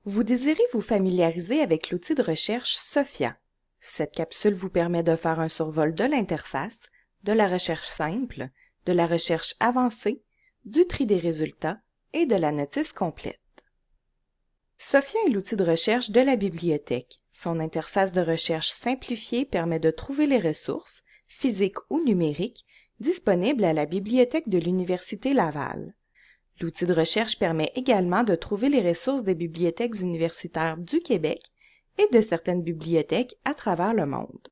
Vous désirez vous familiariser avec l'outil de recherche SOPHIA. Cette capsule vous permet de faire un survol de l'interface, de la recherche simple, de la recherche avancée, du tri des résultats et de la notice complète. SOPHIA est l'outil de recherche de la bibliothèque. Son interface de recherche simplifiée permet de trouver les ressources, physiques ou numériques, disponibles à la bibliothèque de l'Université Laval. L'outil de recherche permet également de trouver les ressources des bibliothèques universitaires du Québec et de certaines bibliothèques à travers le monde.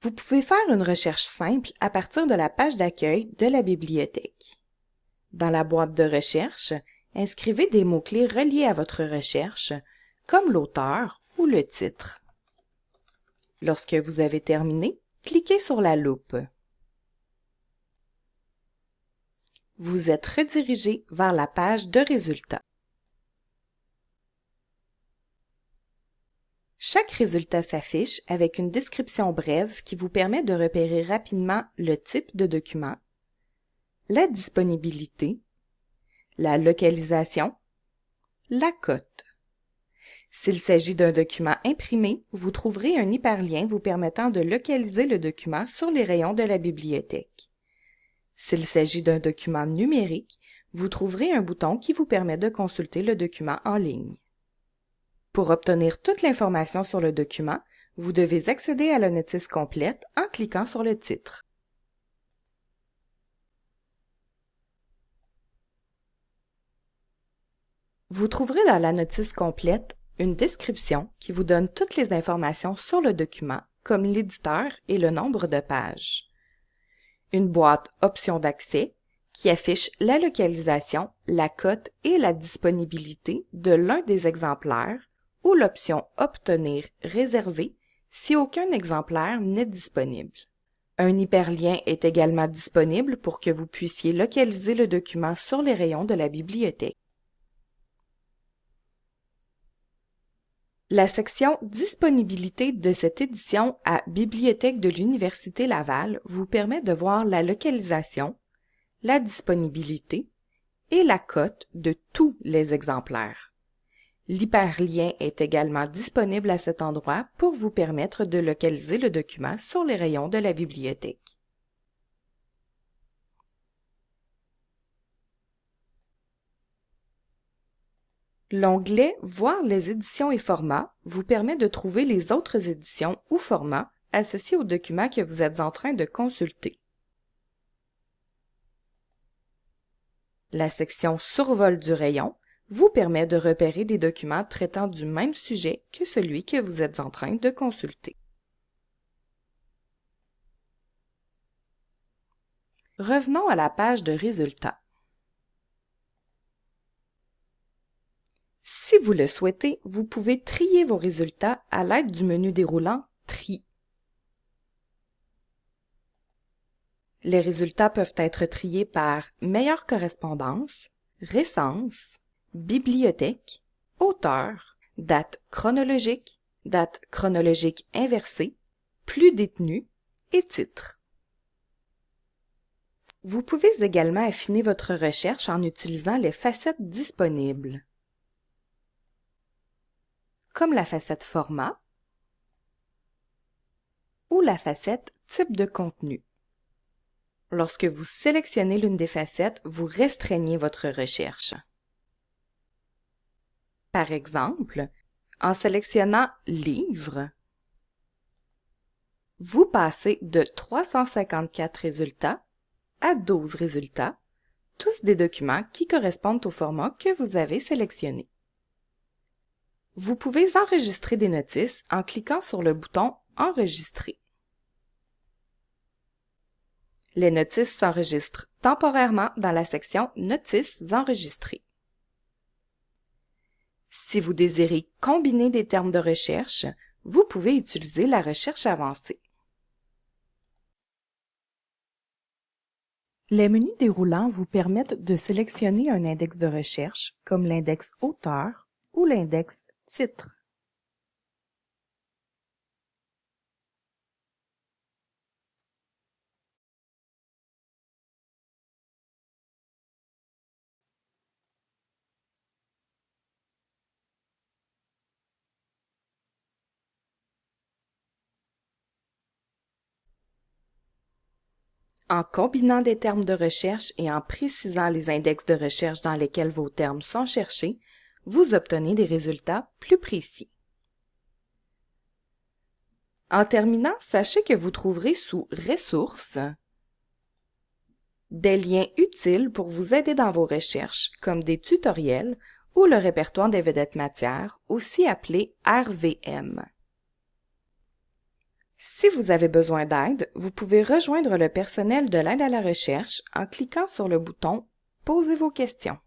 Vous pouvez faire une recherche simple à partir de la page d'accueil de la bibliothèque. Dans la boîte de recherche, inscrivez des mots-clés reliés à votre recherche, comme l'auteur ou le titre. Lorsque vous avez terminé, cliquez sur la loupe. Vous êtes redirigé vers la page de résultats. Chaque résultat s'affiche avec une description brève qui vous permet de repérer rapidement le type de document, la disponibilité, la localisation, la cote. S'il s'agit d'un document imprimé, vous trouverez un hyperlien vous permettant de localiser le document sur les rayons de la bibliothèque. S'il s'agit d'un document numérique, vous trouverez un bouton qui vous permet de consulter le document en ligne. Pour obtenir toute l'information sur le document, vous devez accéder à la notice complète en cliquant sur le titre. Vous trouverez dans la notice complète une description qui vous donne toutes les informations sur le document, comme l'éditeur et le nombre de pages. Une boîte Options d'accès qui affiche la localisation, la cote et la disponibilité de l'un des exemplaires ou l'option Obtenir réservé si aucun exemplaire n'est disponible. Un hyperlien est également disponible pour que vous puissiez localiser le document sur les rayons de la bibliothèque. La section Disponibilité de cette édition à Bibliothèque de l'Université Laval vous permet de voir la localisation, la disponibilité et la cote de tous les exemplaires. L'hyperlien est également disponible à cet endroit pour vous permettre de localiser le document sur les rayons de la bibliothèque. L'onglet Voir les éditions et formats vous permet de trouver les autres éditions ou formats associés au document que vous êtes en train de consulter. La section Survol du rayon vous permet de repérer des documents traitant du même sujet que celui que vous êtes en train de consulter. Revenons à la page de résultats. Si vous le souhaitez, vous pouvez trier vos résultats à l'aide du menu déroulant Tri. Les résultats peuvent être triés par meilleure correspondance, récence, bibliothèque, auteur, date chronologique inversée, plus détenus et titre. Vous pouvez également affiner votre recherche en utilisant les facettes disponibles, comme la facette format ou la facette type de contenu. Lorsque vous sélectionnez l'une des facettes, vous restreignez votre recherche. Par exemple, en sélectionnant Livres, vous passez de 354 résultats à 12 résultats, tous des documents qui correspondent au format que vous avez sélectionné. Vous pouvez enregistrer des notices en cliquant sur le bouton Enregistrer. Les notices s'enregistrent temporairement dans la section Notices enregistrées. Si vous désirez combiner des termes de recherche, vous pouvez utiliser la recherche avancée. Les menus déroulants vous permettent de sélectionner un index de recherche, comme l'index auteur ou l'index titre. En combinant des termes de recherche et en précisant les index de recherche dans lesquels vos termes sont cherchés, vous obtenez des résultats plus précis. En terminant, sachez que vous trouverez sous Ressources des liens utiles pour vous aider dans vos recherches, comme des tutoriels ou le répertoire des vedettes matières, aussi appelé RVM. Si vous avez besoin d'aide, vous pouvez rejoindre le personnel de l'aide à la recherche en cliquant sur le bouton « Posez vos questions ».